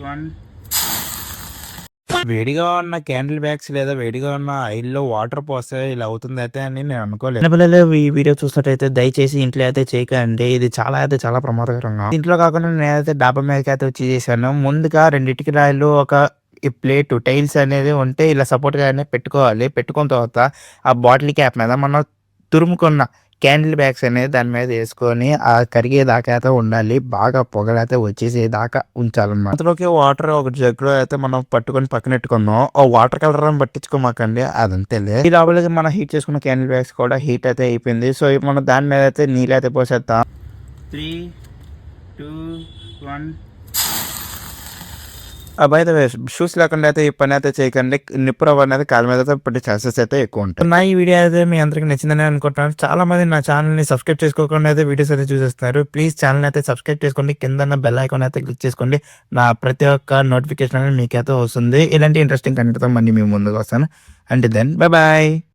1. వేడిగా ఉన్న candle bags లేదా వేడిగా ఉన్న ఆయిల్‌లో వాటర్ పోస్తే ఇలా అవుతుందయితే అని నేను అనుకోలేదు. చిన్నపిల్లలు ఈ వీడియో చూసినట్టయితే దయచేసి ఇంట్లో అయితే చేయకండి. ఇది చాలా ప్రమాదకరంగా. ఇంట్లో కాకుండా నేనైతే డాబా మీదకైతే వచ్చి చేశాను. ముందుగా 2 ఇటుకరాయిలు ఒక ఈ ప్లేటు టైల్స్ అనేది ఉంటే ఇలా సపోర్ట్‌గానే పెట్టుకోవాలి. పెట్టుకున్న తర్వాత ఆ బాటిల్ క్యాప్ మీద మనం తురుముకున్న క్యాండిల్ బ్యాగ్స్ అనేది దాని మీద యేసుకొని కరిగేదాకా అయితే ఉండాలి. బాగా పొగలైతే వచ్చేసేదాకా ఉంచాలన్నమాట. అందులోకి వాటర్ ఒక జగ్‌లో అయితే మనం పట్టుకొని పక్కనెట్టుకుందాం. ఆ వాటర్ కలర్ అని పట్టించుకోమాకండి. అదంతేలే. ఈ లోపలికి మనం హీట్ చేసుకున్న క్యాండిల్ బ్యాగ్స్ కూడా హీట్ అయితే అయిపోయింది. సో, ఇప్పుడు మనం దాని మీద అయితే నీళ్ళైతే పోసేద్దాం. 3, 2, 1. బై ద వే షూస్ లేకుండా అయితే ఈ పని అయితే చేయకండి. నిప్పు రవ్వ అనేది కాళ్ళ మీద అయితే పడే ఛాన్సెస్ అయితే ఎక్కువ ఉంటాయి. నా ఈ వీడియో అయితే మీ అందరికి నచ్చిందని అనుకుంటున్నాను. చాలా మంది నా ఛానల్‌ని సబ్స్క్రైబ్ చేసుకోకుండా అయితే వీడియోస్ అయితే చూసేస్తున్నారు. ప్లీజ్ ఛానల్‌ని అయితే సబ్స్క్రైబ్ చేసుకోండి. కిందన్న బెల్ ఐకాన్ అయితే క్లిక్ చేసుకోండి. నా ప్రతి ఒక్క నోటిఫికేషన్ అనేది మీకైతే వస్తుంది. ఇలాంటి ఇంట్రెస్టింగ్ కంటెంట్‌తో మళ్ళీ మీ ముందుకు వస్తాను. Until then by.